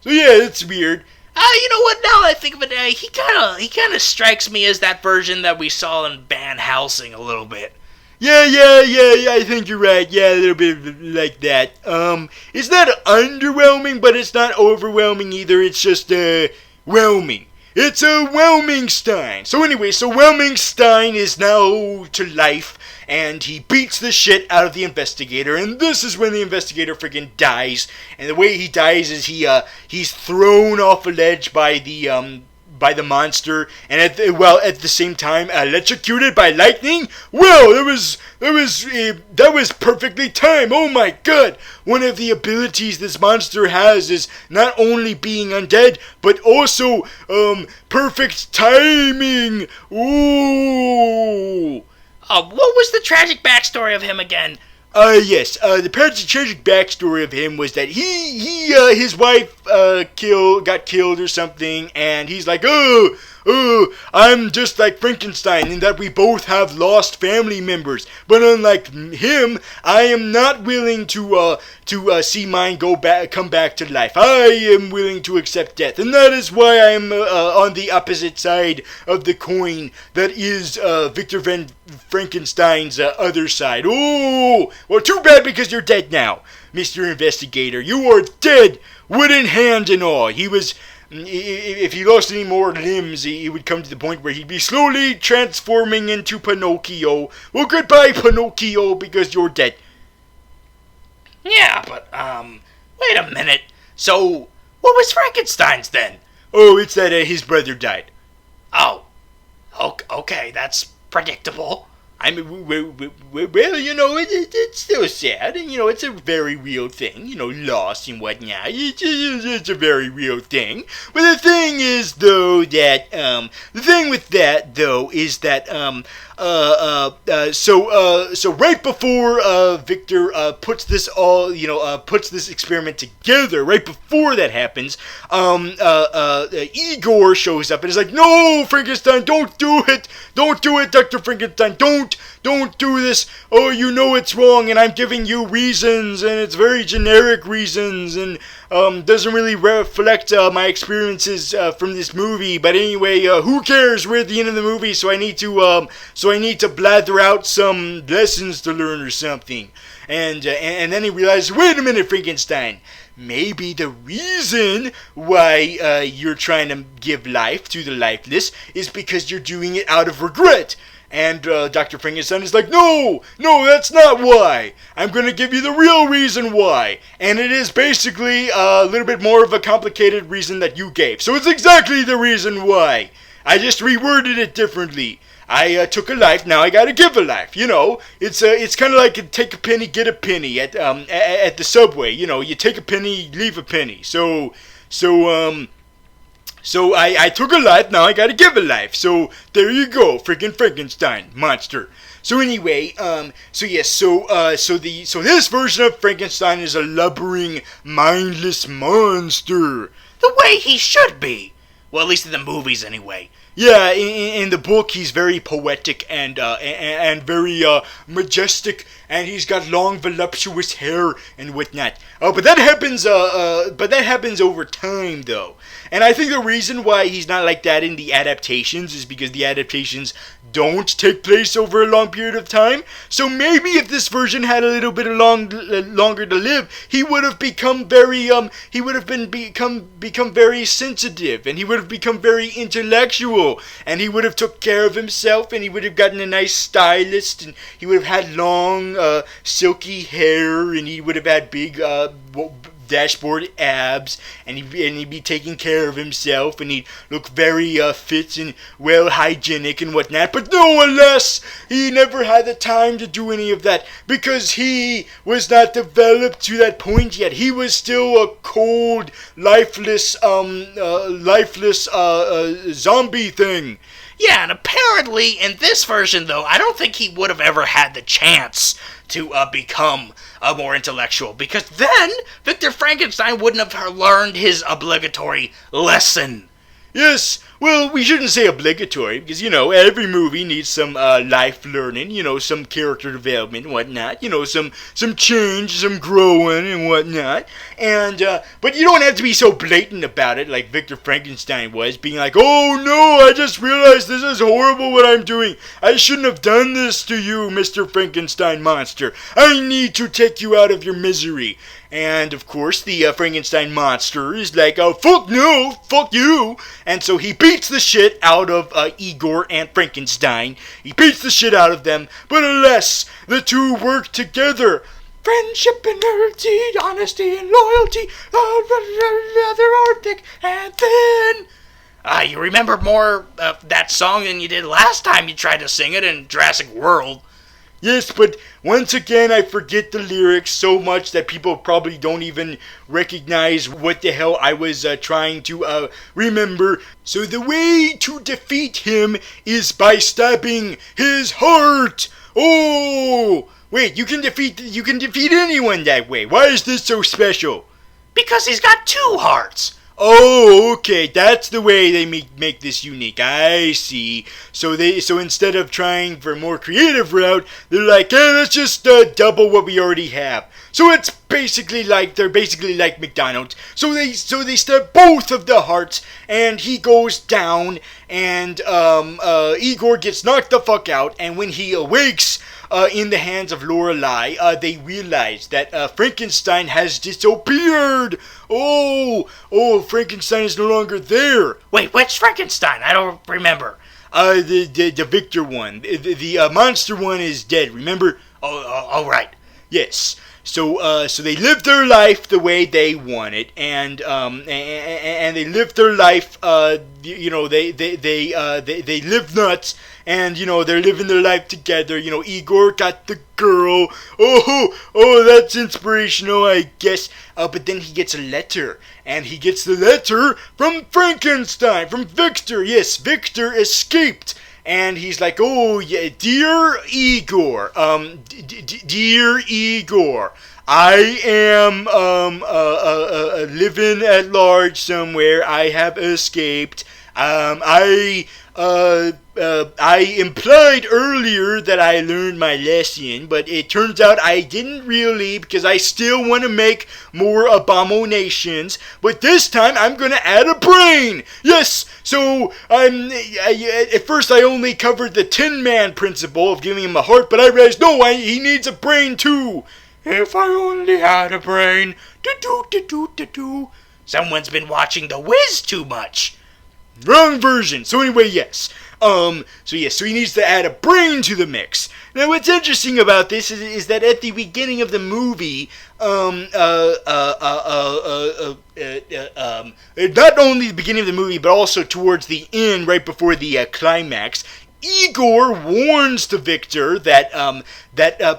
it's weird. You know what, now that I think of it, he kind of strikes me as that version that we saw in Van Helsing a little bit. Yeah, I think you're right. Yeah, a little bit like that. It's not underwhelming, but it's not overwhelming either. It's just, whelming. It's a Whelmingstein. So anyway, Whelmingstein is now to life, and he beats the shit out of the investigator, and this is when the investigator freaking dies. And the way he dies is he's thrown off a ledge by the monster, and at the same time electrocuted by lightning. Well, that was perfectly timed. Oh my god! One of the abilities this monster has is not only being undead, but also perfect timing. Ooh. What was the tragic backstory of him again? Yes. The tragic backstory of him was that his wife got killed or something, and he's like, oh, oh, I'm just like Frankenstein in that we both have lost family members. But unlike him, I am not willing to see mine come back to life. I am willing to accept death, and that is why I am on the opposite side of the coin that is Victor Frankenstein's other side. Oh, well, too bad because you're dead now, Mr. Investigator. You are dead, wooden hand and all. He was... If he lost any more limbs, he would come to the point where he'd be slowly transforming into Pinocchio. Well, goodbye, Pinocchio, because you're dead. Yeah, but, wait a minute. So, what was Frankenstein's then? Oh, it's that his brother died. Oh, okay, that's predictable. I mean, well, you know, it's still sad, and, you know, it's a very real thing, you know, loss and whatnot. It's a very real thing. But the thing is, though, that, so right before, Victor, puts this experiment together, right before that happens, Igor shows up and is like, no, Frankenstein, don't do it, Dr. Frankenstein, don't do this, oh, you know it's wrong, and I'm giving you reasons, and it's very generic reasons, and, doesn't really reflect, my experiences, from this movie, but anyway, who cares, we're at the end of the movie, so I need to blather out some lessons to learn or something, and then he realizes, wait a minute, Frankenstein, maybe the reason why you're trying to give life to the lifeless is because you're doing it out of regret. And Dr. Frankenstein is like, no, that's not why. I'm going to give you the real reason why. And it is basically a little bit more of a complicated reason that you gave. So it's exactly the reason why. I just reworded it differently. I took a life, now I gotta give a life, you know. It's kind of like take a penny, get a penny at the subway, you know. You take a penny, leave a penny. So I took a life, now I gotta give a life. So there you go, freaking Frankenstein monster. So anyway, so this version of Frankenstein is a lumbering, mindless monster. The way he should be. Well, at least in the movies, anyway. Yeah, in the book, he's very poetic and very majestic, and he's got long, voluptuous hair and whatnot. But that happens over time, though. And I think the reason why he's not like that in the adaptations is because the adaptations don't take place over a long period of time. So maybe if this version had a little bit longer to live, he would have become very become very sensitive, and he would have become very intellectual, and he would have took care of himself, and he would have gotten a nice stylist, and he would have had long silky hair, and he would have had big dashboard abs, and he'd be taking care of himself, and he'd look very fit and well hygienic and whatnot. But no, alas, he never had the time to do any of that because he was not developed to that point yet. He was still a cold, lifeless zombie thing. Yeah, and apparently in this version, though, I don't think he would have ever had the chance to become more intellectual, because then Victor Frankenstein wouldn't have learned his obligatory lesson. Yes, well, we shouldn't say obligatory, because, you know, every movie needs some life learning, you know, some character development and whatnot, you know, some change, some growing and whatnot, and, but you don't have to be so blatant about it like Victor Frankenstein was, being like, oh no, I just realized this is horrible what I'm doing. I shouldn't have done this to you, Mr. Frankenstein monster. I need to take you out of your misery. And, of course, the Frankenstein monster is like, oh, fuck no, fuck you. And so he beats the shit out of Igor and Frankenstein. He beats the shit out of them. But alas, the two work together. Friendship and loyalty, honesty and loyalty, rather arctic and thin. You remember more of that song than you did last time you tried to sing it in Jurassic World. Yes, but once again, I forget the lyrics so much that people probably don't even recognize what the hell I was trying to remember. So the way to defeat him is by stabbing his heart. Oh, wait, you can defeat anyone that way. Why is this so special? Because he's got two hearts. Oh, okay, that's the way they make this unique. I see. So instead of trying for a more creative route, they're like, hey, let's just double what we already have. So it's they're basically like McDonald's. So they stab both of the hearts, and he goes down, and Igor gets knocked the fuck out, and when he awakes in the hands of Lorelei, they realize that Frankenstein has disappeared. Oh, Frankenstein is no longer there. Wait, which Frankenstein? I don't remember. The Victor one. The monster one is dead, remember? Oh, all right. Yes. So they live their life the way they want it, and they live their life. They live nuts, and they're living their life together. Igor got the girl. Oh, that's inspirational, I guess. But then he gets a letter, and he gets the letter from Frankenstein, from Victor. Yes, Victor escaped. And he's like, oh, yeah, dear Igor, dear Igor, I am living at large somewhere. I have escaped. I implied earlier that I learned my lesson, but it turns out I didn't really, because I still want to make more abominations. But this time I'm gonna add a brain. Yes. So at first I only covered the Tin Man principle of giving him a heart, but I realized no, he needs a brain too. If I only had a brain. Do. Someone's been watching The Wiz too much. Wrong version. So anyway, yes. So he needs to add a brain to the mix. Now, what's interesting about this is that at the beginning of the movie, not only the beginning of the movie, but also towards the end, right before the climax, Igor warns to Victor that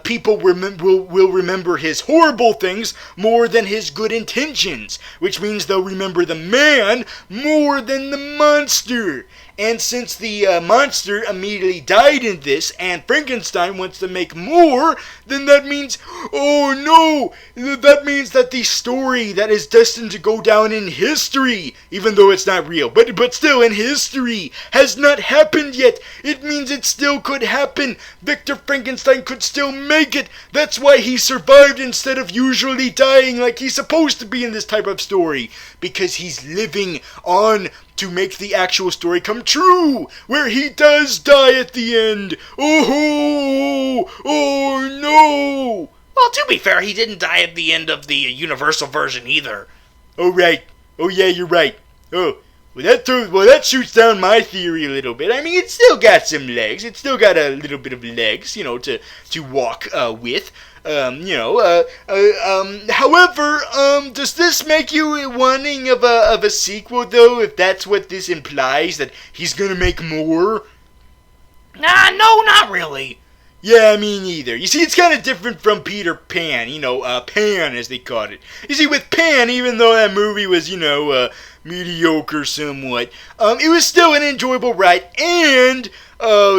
people will remember his horrible things more than his good intentions, which means they'll remember the man more than the monster. And since the monster immediately died in this, and Frankenstein wants to make more, then that means, oh no, that means that the story that is destined to go down in history, even though it's not real, but still in history, has not happened yet. It means it still could happen. Victor Frankenstein could still make it. That's why he survived instead of usually dying like he's supposed to be in this type of story, because he's living on to make the actual story come true, where he does die at the end. Oh no! Well, to be fair, he didn't die at the end of the Universal version either. Oh, right. Oh, yeah, you're right. Oh, well, that shoots down my theory a little bit. I mean, it's still got some legs. It's still got a little bit of legs, to walk with. However, does this make you wanting of a sequel, though? If that's what this implies, that he's gonna make more? No, not really. Yeah, me neither. You see, it's kind of different from Peter Pan, Pan as they called it. You see, with Pan, even though that movie was, mediocre somewhat, it was still an enjoyable ride, and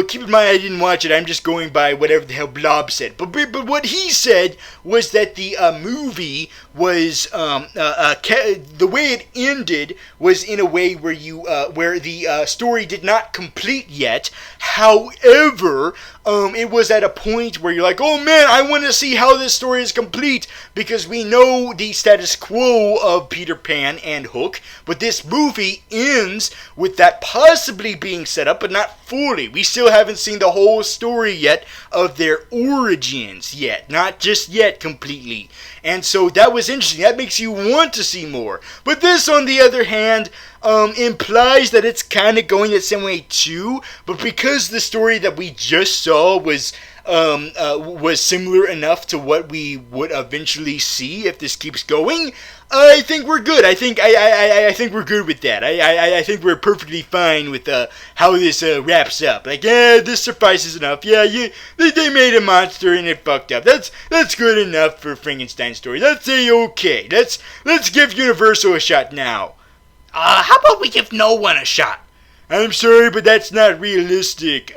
keep in mind I didn't watch it, I'm just going by whatever the hell Blob said. But what he said was that the movie was, the way it ended was in a way where the story did not complete yet. However, it was at a point where you're like, oh man, I want to see how this story is complete, because we know the status quo of Peter Pan and Hook, but this movie ends with that possibly being set up, but not fully. We still haven't seen the whole story yet of their origins yet, not just yet completely. And so that was interesting. That makes you want to see more. But this, on the other hand, implies that it's kind of going the same way too. But because the story that we just saw was similar enough to what we would eventually see if this keeps going, I think we're good. I think we're good with that. I think we're perfectly fine with how this wraps up. Like, yeah, this suffices enough. Yeah, they made a monster and it fucked up. That's good enough for Frankenstein's story. Let's say okay. Let's give Universal a shot now. How about we give no one a shot? I'm sorry, but that's not realistic.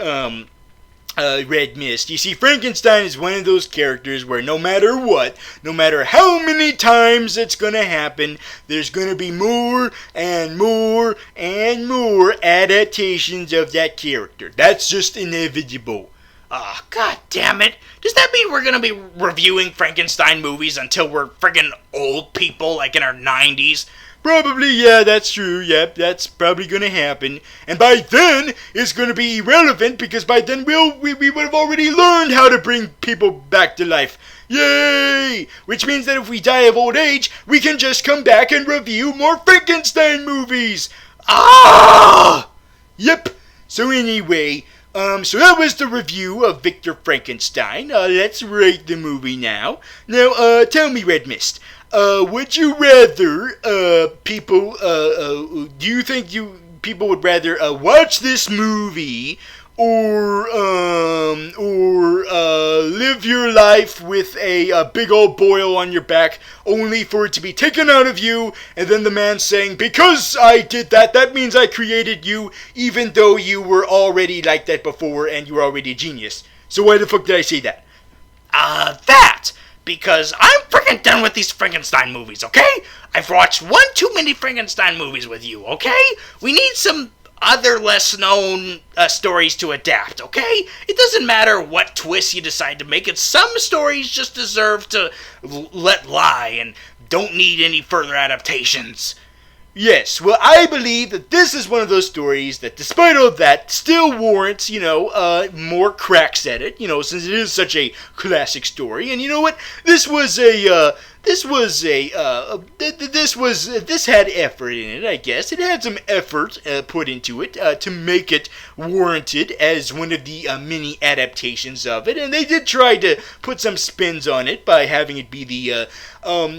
Red Mist. You see, Frankenstein is one of those characters where no matter what, no matter how many times it's gonna happen, there's gonna be more and more and more adaptations of that character. That's just inevitable. Oh, god damn it. Does that mean we're gonna be reviewing Frankenstein movies until we're friggin' old people, like in our 90s? Probably, yeah, that's true. Yep, that's probably gonna happen. And by then, it's gonna be irrelevant because by then we would have already learned how to bring people back to life. Yay! Which means that if we die of old age, we can just come back and review more Frankenstein movies. Ah! Yep. So anyway, so that was the review of Victor Frankenstein. Let's rate the movie now. Now, tell me, Red Mist. Would you rather, people, do you think people would rather, watch this movie or live your life with a big old boil on your back only for it to be taken out of you and then the man saying, because I did that, that means I created you even though you were already like that before and you were already a genius. So why the fuck did I say that? That! Because I'm freaking done with these Frankenstein movies, okay? I've watched one too many Frankenstein movies with you, okay? We need some other less known stories to adapt, okay? It doesn't matter what twist you decide to make it. Some stories just deserve to let lie and don't need any further adaptations. Yes, well, I believe that this is one of those stories that, despite all of that, still warrants, more cracks at it, since it is such a classic story. And you know what? This had effort in it, I guess. It had some effort put into it to make it warranted as one of the mini adaptations of it. And they did try to put some spins on it by having it be the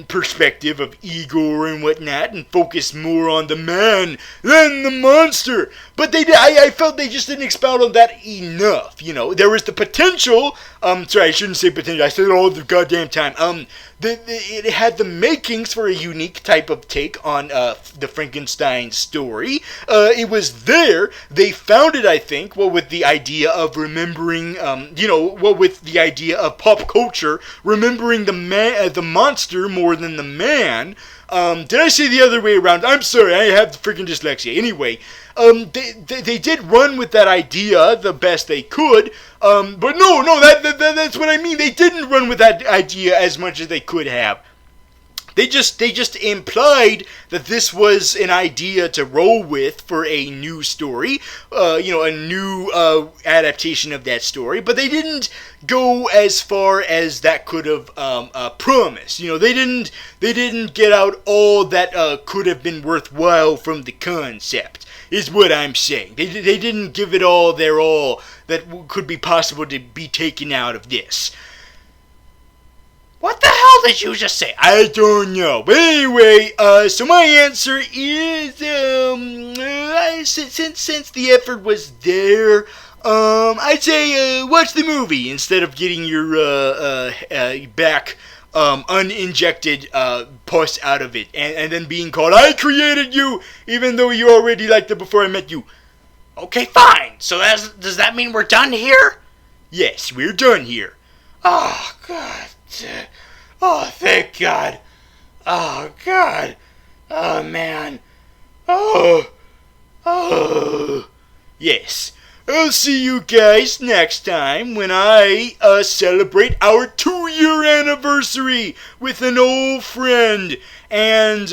perspective of Igor and whatnot and focus more on the man than the monster. But I felt they just didn't expound on that enough. There was the potential. Sorry, I shouldn't say potential. I said it all the goddamn time. It had the makings for a unique type of take on the Frankenstein story. It was there. They found it, I think, with the idea of remembering, with the idea of pop culture, remembering the monster more than the man. Did I say the other way around? I'm sorry, I have the freaking dyslexia. Anyway, they did run with that idea the best they could, but no, that's what I mean. They didn't run with that idea as much as they could have. They just implied that this was an idea to roll with for a new story, a new adaptation of that story. But they didn't go as far as that could have promised. They didn't get out all that could have been worthwhile from the concept. Is what I'm saying. They didn't give it all their all that could be possible to be taken out of this. What the hell did you just say? I don't know. But anyway, so my answer is, since the effort was there, I'd say watch the movie instead of getting your back uninjected pus out of it and then being called, I created you, even though you already liked it before I met you. Okay, fine. So does that mean we're done here? Yes, we're done here. Oh, God. Oh, thank God. Oh, God. Oh, man. Oh. Yes. I'll see you guys next time when I celebrate our 2-year anniversary with an old friend. And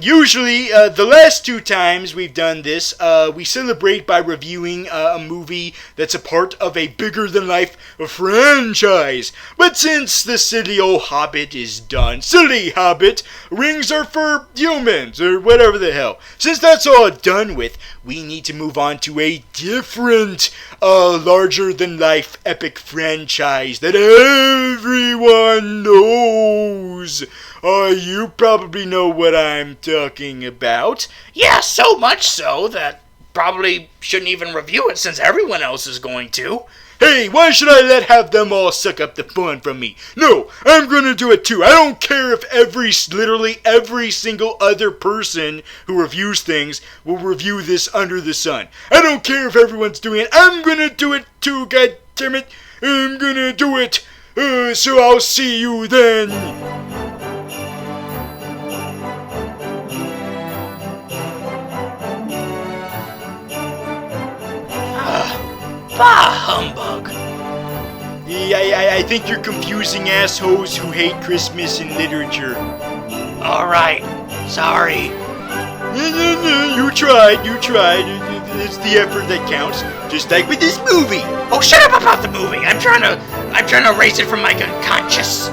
usually, the last 2 times we've done this, we celebrate by reviewing a movie that's a part of a bigger-than-life franchise. But since the silly old Hobbit is done, silly Hobbit, rings are for humans, or whatever the hell. Since that's all done with, we need to move on to a different, larger-than-life epic franchise that everyone knows. You probably know what I'm talking about. Yeah, so much so that probably shouldn't even review it since everyone else is going to. Hey, why should I have them all suck up the fun from me? No, I'm gonna do it too. I don't care if literally every single other person who reviews things will review this under the sun. I don't care if everyone's doing it. I'm gonna do it too, god damn it. I'm gonna do it. So I'll see you then. Bah humbug. Yeah, I think you're confusing assholes who hate Christmas and literature. Alright, sorry. No, you tried. It's the effort that counts, just like with this movie. Oh, shut up about the movie. I'm trying to erase it from my unconscious.